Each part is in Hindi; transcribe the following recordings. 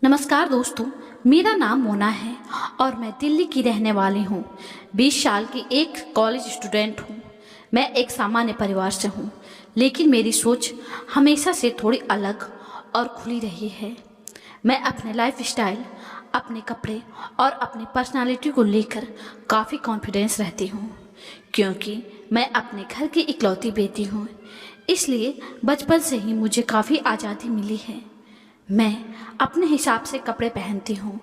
नमस्कार दोस्तों, मेरा नाम मोना है और मैं दिल्ली की रहने वाली हूँ। 20 साल की एक कॉलेज स्टूडेंट हूँ। मैं एक सामान्य परिवार से हूँ, लेकिन मेरी सोच हमेशा से थोड़ी अलग और खुली रही है। मैं अपने लाइफ स्टाइल, अपने कपड़े और अपनी पर्सनालिटी को लेकर काफ़ी कॉन्फिडेंस रहती हूँ, क्योंकि मैं अपने घर की इकलौती बेटी हूँ। इसलिए बचपन से ही मुझे काफ़ी आज़ादी मिली है। मैं अपने हिसाब से कपड़े पहनती हूँ,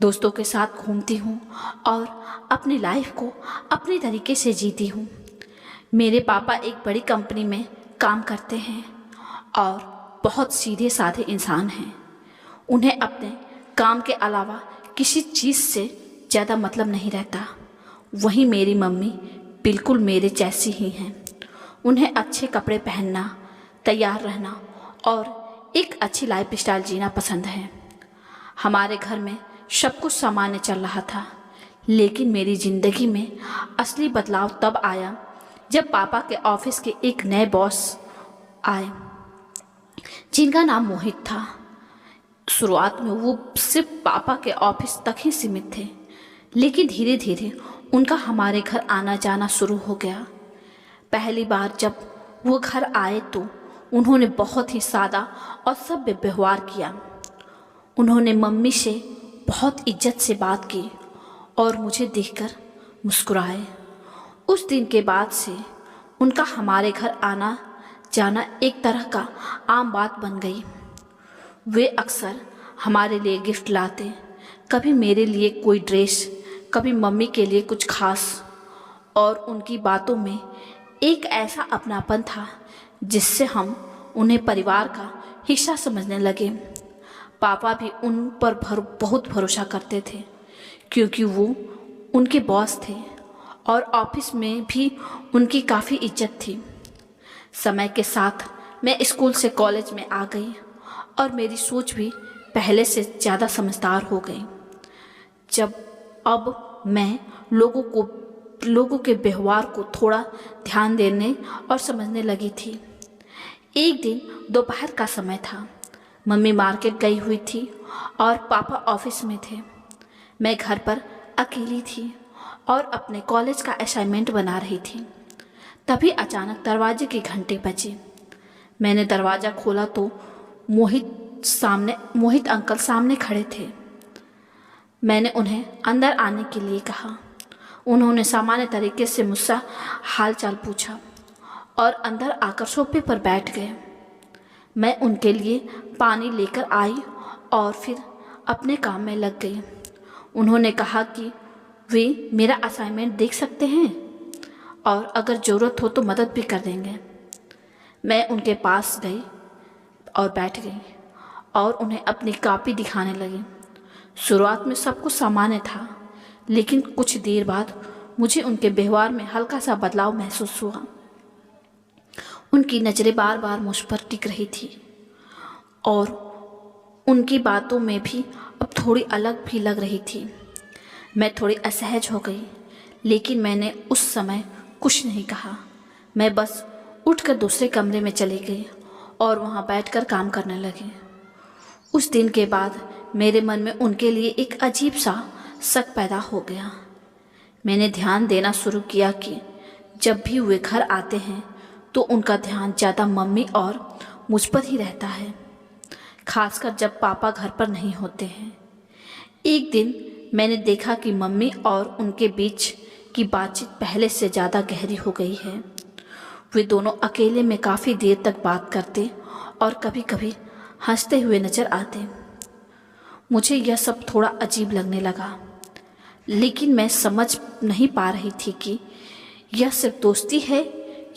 दोस्तों के साथ घूमती हूँ और अपनी लाइफ को अपने तरीके से जीती हूँ। मेरे पापा एक बड़ी कंपनी में काम करते हैं और बहुत सीधे साधे इंसान हैं। उन्हें अपने काम के अलावा किसी चीज़ से ज़्यादा मतलब नहीं रहता। वहीं मेरी मम्मी बिल्कुल मेरे जैसी ही हैं। उन्हें अच्छे कपड़े पहनना, तैयार रहना और एक अच्छी लाइफ स्टाइल जीना पसंद है। हमारे घर में सब कुछ सामान्य चल रहा था, लेकिन मेरी ज़िंदगी में असली बदलाव तब आया जब पापा के ऑफिस के एक नए बॉस आए, जिनका नाम मोहित था। शुरुआत में वो सिर्फ पापा के ऑफिस तक ही सीमित थे, लेकिन धीरे धीरे उनका हमारे घर आना जाना शुरू हो गया। पहली बार जब वो घर आए तो उन्होंने बहुत ही सादा और सभ्य व्यवहार किया। उन्होंने मम्मी से बहुत इज्जत से बात की और मुझे देखकर मुस्कुराए। उस दिन के बाद से उनका हमारे घर आना जाना एक तरह का आम बात बन गई। वे अक्सर हमारे लिए गिफ्ट लाते, कभी मेरे लिए कोई ड्रेस, कभी मम्मी के लिए कुछ खास। और उनकी बातों में एक ऐसा अपनापन था जिससे हम उन्हें परिवार का हिस्सा समझने लगे। पापा भी उन पर बहुत भरोसा करते थे, क्योंकि वो उनके बॉस थे और ऑफिस में भी उनकी काफ़ी इज्जत थी। समय के साथ मैं स्कूल से कॉलेज में आ गई और मेरी सोच भी पहले से ज़्यादा समझदार हो गई। अब मैं लोगों के व्यवहार को थोड़ा ध्यान देने और समझने लगी थी। एक दिन दोपहर का समय था। मम्मी मार्केट गई हुई थी और पापा ऑफिस में थे। मैं घर पर अकेली थी और अपने कॉलेज का असाइनमेंट बना रही थी। तभी अचानक दरवाजे की घंटी बजी। मैंने दरवाज़ा खोला तो मोहित अंकल सामने खड़े थे। मैंने उन्हें अंदर आने के लिए कहा। उन्होंने सामान्य तरीके से मुझसे हालचाल पूछा और अंदर आकर सोफे पर बैठ गए। मैं उनके लिए पानी लेकर आई और फिर अपने काम में लग गई। उन्होंने कहा कि वे मेरा असाइनमेंट देख सकते हैं और अगर ज़रूरत हो तो मदद भी कर देंगे। मैं उनके पास गई और बैठ गई और उन्हें अपनी कॉपी दिखाने लगी। शुरुआत में सब कुछ सामान्य था, लेकिन कुछ देर बाद मुझे उनके व्यवहार में हल्का सा बदलाव महसूस हुआ। उनकी नज़रें बार बार मुझ पर टिक रही थी और उनकी बातों में भी अब थोड़ी अलग भी लग रही थी। मैं थोड़ी असहज हो गई, लेकिन मैंने उस समय कुछ नहीं कहा। मैं बस उठकर दूसरे कमरे में चली गई और वहाँ बैठकर काम करने लगी। उस दिन के बाद मेरे मन में उनके लिए एक अजीब सा शक पैदा हो गया। मैंने ध्यान देना शुरू किया कि जब भी वे घर आते हैं तो उनका ध्यान ज़्यादा मम्मी और मुझ पर ही रहता है, खासकर जब पापा घर पर नहीं होते हैं। एक दिन मैंने देखा कि मम्मी और उनके बीच की बातचीत पहले से ज़्यादा गहरी हो गई है। वे दोनों अकेले में काफ़ी देर तक बात करते और कभी कभी हंसते हुए नज़र आते। मुझे यह सब थोड़ा अजीब लगने लगा, लेकिन मैं समझ नहीं पा रही थी कि यह सिर्फ दोस्ती है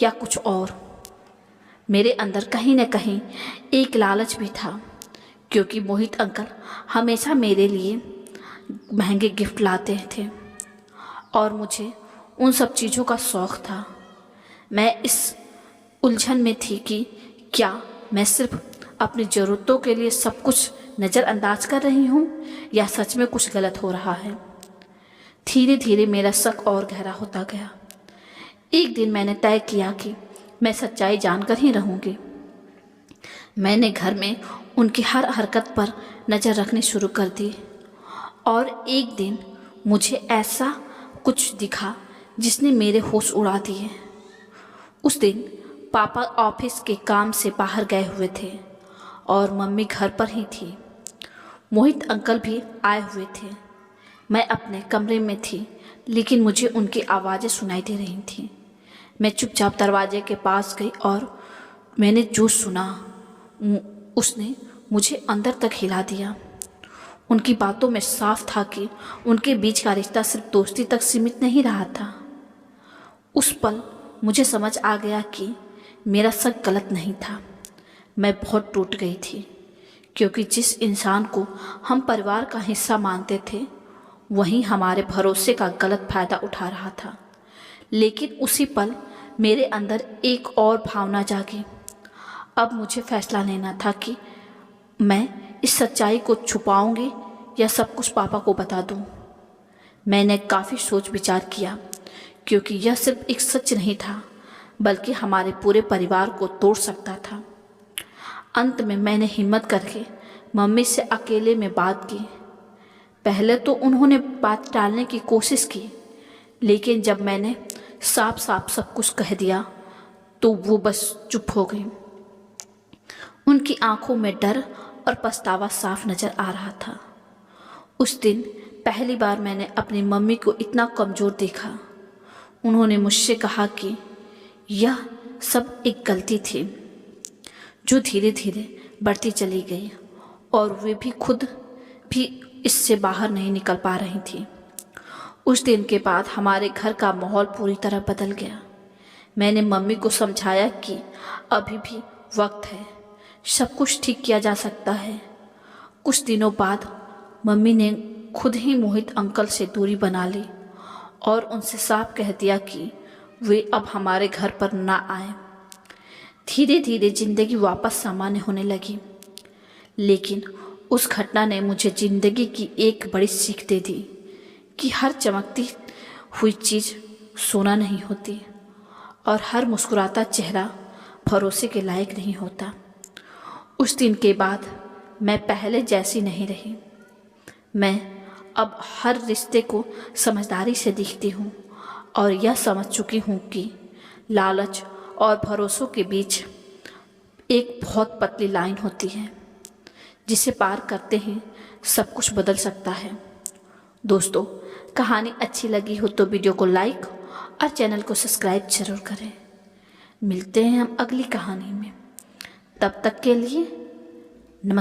या कुछ और। मेरे अंदर कहीं न कहीं एक लालच भी था, क्योंकि मोहित अंकल हमेशा मेरे लिए महंगे गिफ्ट लाते थे और मुझे उन सब चीज़ों का शौक़ था। मैं इस उलझन में थी कि क्या मैं सिर्फ अपनी ज़रूरतों के लिए सब कुछ नज़रअंदाज कर रही हूँ या सच में कुछ गलत हो रहा है। धीरे धीरे मेरा शक और गहरा होता गया। एक दिन मैंने तय किया कि मैं सच्चाई जानकर ही रहूँगी। मैंने घर में उनकी हर हरकत पर नज़र रखनी शुरू कर दी। और एक दिन मुझे ऐसा कुछ दिखा जिसने मेरे होश उड़ा दिए। उस दिन पापा ऑफिस के काम से बाहर गए हुए थे और मम्मी घर पर ही थी। मोहित अंकल भी आए हुए थे। मैं अपने कमरे में थी, लेकिन मुझे उनकी आवाज़ें सुनाई दे रही थीं। मैं चुपचाप दरवाजे के पास गई और मैंने जो सुना उसने मुझे अंदर तक हिला दिया। उनकी बातों में साफ था कि उनके बीच का रिश्ता सिर्फ दोस्ती तक सीमित नहीं रहा था। उस पल मुझे समझ आ गया कि मेरा शक गलत नहीं था। मैं बहुत टूट गई थी, क्योंकि जिस इंसान को हम परिवार का हिस्सा मानते थे वहीं हमारे भरोसे का गलत फायदा उठा रहा था। लेकिन उसी पल मेरे अंदर एक और भावना जागी। अब मुझे फैसला लेना था कि मैं इस सच्चाई को छुपाऊंगी या सब कुछ पापा को बता दूं। मैंने काफ़ी सोच विचार किया, क्योंकि यह सिर्फ एक सच नहीं था बल्कि हमारे पूरे परिवार को तोड़ सकता था। अंत में मैंने हिम्मत करके मम्मी से अकेले में बात की। पहले तो उन्होंने बात टालने की कोशिश की, लेकिन जब मैंने साफ साफ सब कुछ कह दिया तो वो बस चुप हो गई। उनकी आंखों में डर और पछतावा साफ नजर आ रहा था। उस दिन पहली बार मैंने अपनी मम्मी को इतना कमज़ोर देखा। उन्होंने मुझसे कहा कि यह सब एक गलती थी जो धीरे धीरे बढ़ती चली गई और वे भी खुद भी इससे बाहर नहीं निकल पा रही थी। उस दिन के बाद हमारे घर का माहौल पूरी तरह बदल गया। मैंने मम्मी को समझाया कि अभी भी वक्त है, सब कुछ ठीक किया जा सकता है। कुछ दिनों बाद मम्मी ने खुद ही मोहित अंकल से दूरी बना ली और उनसे साफ कह दिया कि वे अब हमारे घर पर ना आए। धीरे धीरे जिंदगी वापस सामान्य होने लगी, लेकिन उस घटना ने मुझे जिंदगी की एक बड़ी सीख दे दी कि हर चमकती हुई चीज़ सोना नहीं होती और हर मुस्कुराता चेहरा भरोसे के लायक नहीं होता। उस दिन के बाद मैं पहले जैसी नहीं रही। मैं अब हर रिश्ते को समझदारी से देखती हूँ और यह समझ चुकी हूँ कि लालच और भरोसों के बीच एक बहुत पतली लाइन होती है, जिसे पार करते ही सब कुछ बदल सकता है। दोस्तों, कहानी अच्छी लगी हो तो वीडियो को लाइक और चैनल को सब्सक्राइब जरूर करें। मिलते हैं हम अगली कहानी में। तब तक के लिए नमस्कार।